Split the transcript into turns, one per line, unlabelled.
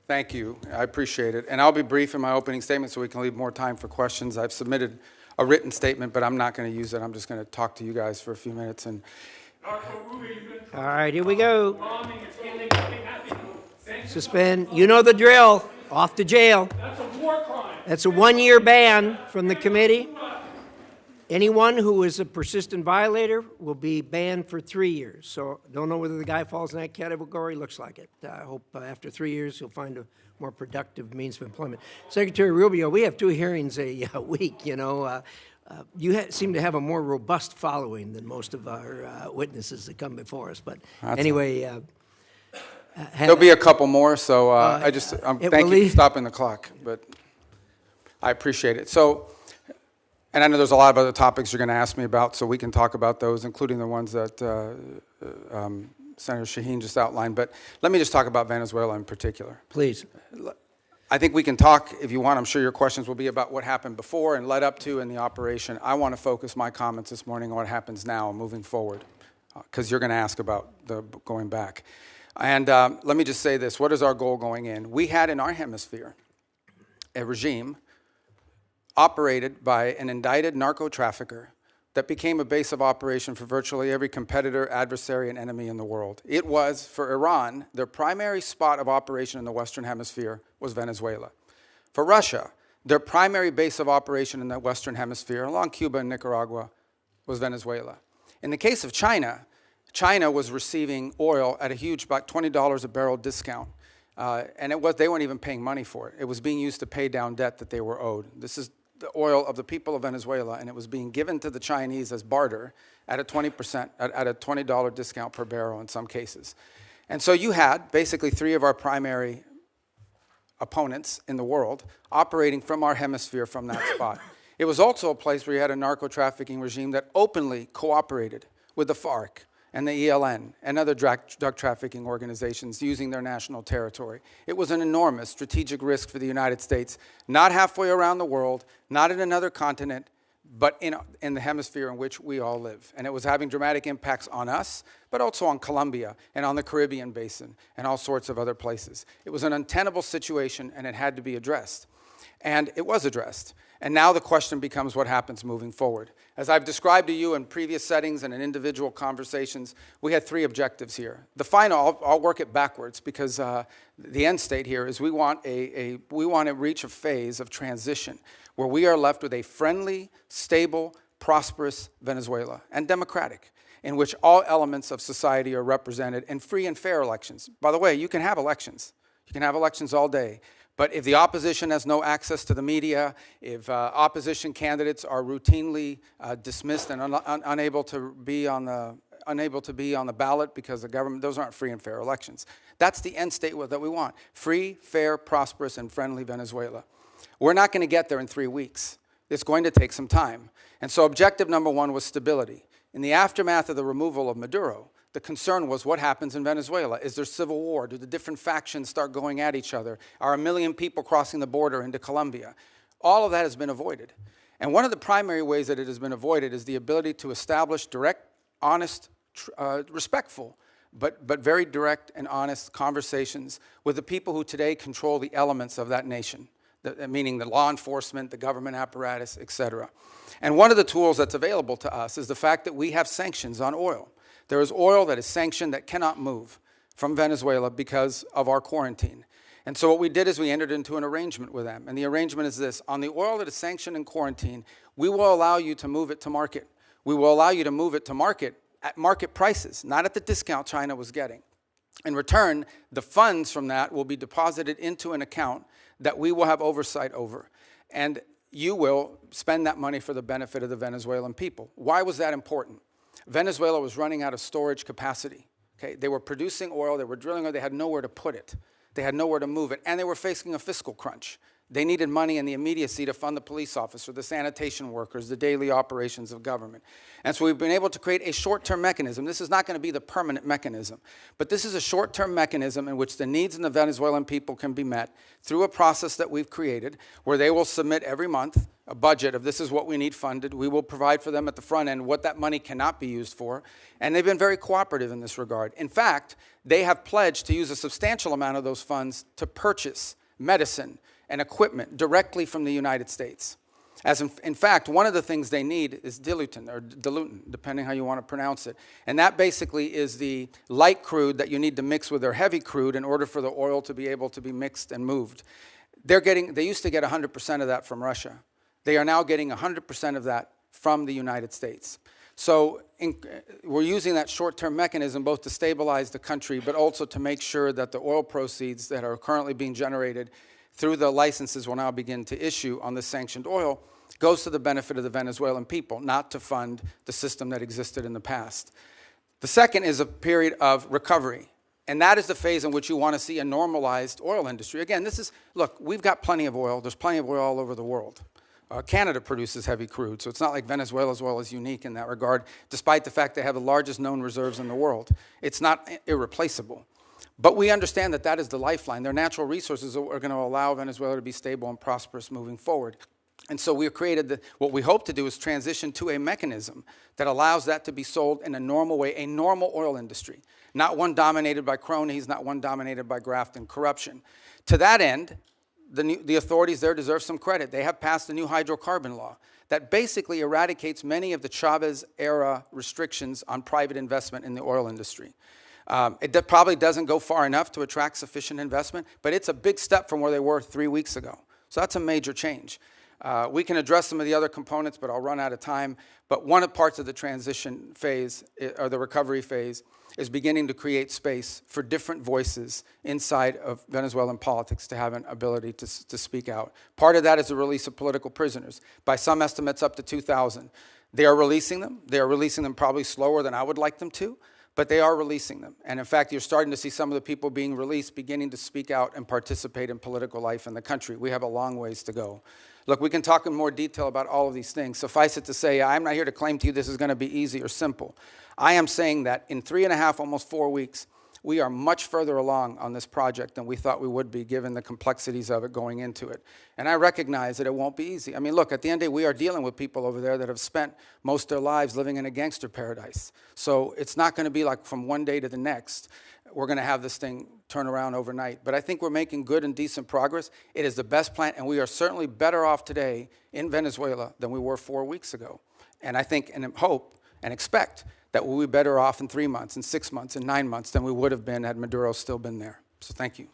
Thank you. I appreciate it. And I'll be brief in my opening statement so we can leave more time for questions. I've submitted a written statement, but I'm not going to use it. I'm just going to talk to you guys for a few minutes. And
all right, here we go. Suspend. You know the drill. Off to jail.
That's a war crime.
That's a 1-year ban from the committee. Anyone who is a persistent violator will be banned for 3 years. So don't know whether the guy falls in that category. Looks like it. I hope after 3 years he'll find a more productive means of employment. Secretary Rubio, we have 2 hearings a week. You know, you seem to have a more robust following than most of our witnesses that come before us. But anyway,
there'll be a couple more. So thank you for stopping the clock. But I appreciate it. So. And I know there's a lot of other topics you're going to ask me about, so we can talk about those, including the ones that Senator Shaheen just outlined. But let me just talk about Venezuela in particular.
Please.
I think we can talk, if you want. I'm sure your questions will be about what happened before and led up to in the operation. I want to focus my comments this morning on what happens now moving forward, because you're going to ask about the going back. And let me just say this. What is our goal going in? We had in our hemisphere a regime operated by an indicted narco-trafficker that became a base of operation for virtually every competitor, adversary, and enemy in the world. It was, for Iran, their primary spot of operation in the Western Hemisphere was Venezuela. For Russia, their primary base of operation in the Western Hemisphere, along Cuba and Nicaragua, was Venezuela. In the case of China, China was receiving oil at a huge, about $20 a barrel discount. And they weren't even paying money for it. It was being used to pay down debt that they were owed. This is the oil of the people of Venezuela, and it was being given to the Chinese as barter at a 20%, at a $20 discount per barrel in some cases. And so you had basically 3 of our primary opponents in the world operating from our hemisphere from that spot. It was also a place where you had a narco-trafficking regime that openly cooperated with the FARC and the ELN and other drug trafficking organizations using their national territory. It was an enormous strategic risk for the United States, not halfway around the world, not in another continent, but in the hemisphere in which we all live. And it was having dramatic impacts on us, but also on Colombia and on the Caribbean basin and all sorts of other places. It was an untenable situation, and it had to be addressed. And it was addressed. And now the question becomes what happens moving forward. As I've described to you in previous settings and in individual conversations, we had 3 objectives here. The final, I'll work it backwards, because the end state here is we want to reach a phase of transition where we are left with a friendly, stable, prosperous Venezuela, and democratic, in which all elements of society are represented, and free and fair elections. By the way, you can have elections. You can have elections all day. But if the opposition has no access to the media, if opposition candidates are routinely dismissed and unable to be on the ballot because the government, those aren't free and fair elections. That's the end state that we want: free, fair, prosperous, and friendly Venezuela. We're not going to get there in 3 weeks. It's going to take some time. And so objective number 1 was stability. In the aftermath of the removal of Maduro, the concern was what happens in Venezuela. Is there civil war? Do the different factions start going at each other? Are 1 million people crossing the border into Colombia? All of that has been avoided. And one of the primary ways that it has been avoided is the ability to establish direct, honest, respectful, but very direct and honest conversations with the people who today control the elements of that nation, meaning the law enforcement, the government apparatus, et cetera. And one of the tools that's available to us is the fact that we have sanctions on oil. There is oil that is sanctioned that cannot move from Venezuela because of our quarantine. And so what we did is we entered into an arrangement with them. And the arrangement is this: on the oil that is sanctioned in quarantine, we will allow you to move it to market. We will allow you to move it to market at market prices, not at the discount China was getting. In return, the funds from that will be deposited into an account that we will have oversight over. And you will spend that money for the benefit of the Venezuelan people. Why was that important? Venezuela was running out of storage capacity. Okay? They were producing oil, they were drilling oil, they had nowhere to put it. They had nowhere to move it, and they were facing a fiscal crunch. They needed money in the immediacy to fund the police officer, the sanitation workers, the daily operations of government. And so we've been able to create a short-term mechanism. This is not going to be the permanent mechanism, but this is a short-term mechanism in which the needs of the Venezuelan people can be met through a process that we've created, where they will submit every month a budget of this is what we need funded. We will provide for them at the front end what that money cannot be used for. And they've been very cooperative in this regard. In fact, they have pledged to use a substantial amount of those funds to purchase medicine and equipment directly from the United States. As in fact, one of the things they need is diluent, depending how you want to pronounce it. And that basically is the light crude that you need to mix with their heavy crude in order for the oil to be able to be mixed and moved. They used to get 100% of that from Russia. They are now getting 100% of that from the United States. So we're using that short-term mechanism both to stabilize the country, but also to make sure that the oil proceeds that are currently being generated through the licenses we'll now begin to issue on this sanctioned oil goes to the benefit of the Venezuelan people, not to fund the system that existed in the past. The second is a period of recovery. And that is the phase in which you want to see a normalized oil industry. Again, look, we've got plenty of oil. There's plenty of oil all over the world. Canada produces heavy crude, so it's not like Venezuela's oil is unique in that regard, despite the fact they have the largest known reserves in the world. It's not irreplaceable. But we understand that that is the lifeline. Their natural resources are going to allow Venezuela to be stable and prosperous moving forward. And so we have created what we hope to do is transition to a mechanism that allows that to be sold in a normal way, a normal oil industry, not one dominated by cronies, not one dominated by graft and corruption. To that end, the authorities there deserve some credit. They have passed a new hydrocarbon law that basically eradicates many of the Chavez-era restrictions on private investment in the oil industry. It probably doesn't go far enough to attract sufficient investment, but it's a big step from where they were 3 weeks ago. So that's a major change. We can address some of the other components, but I'll run out of time. But one of the parts of the transition phase, or the recovery phase, is beginning to create space for different voices inside of Venezuelan politics to have an ability to speak out. Part of that is the release of political prisoners. By some estimates, up to 2,000. They are releasing them. They are releasing them probably slower than I would like them to, but they are releasing them. And in fact, you're starting to see some of the people being released beginning to speak out and participate in political life in the country. We have a long ways to go. Look, we can talk in more detail about all of these things. Suffice it to say, I'm not here to claim to you this is going to be easy or simple. I am saying that in 3.5, almost 4 weeks, we are much further along on this project than we thought we would be, given the complexities of it going into it. And I recognize that it won't be easy. I mean, look, at the end of the day, we are dealing with people over there that have spent most of their lives living in a gangster paradise. So it's not going to be like from one day to the next, we're going to have this thing turn around overnight. But I think we're making good and decent progress. It is the best plan, and we are certainly better off today in Venezuela than we were 4 weeks ago. And I think and hope and expect that we'll be better off in 3 months, in 6 months, in 9 months than we would have been had Maduro still been there. So thank you.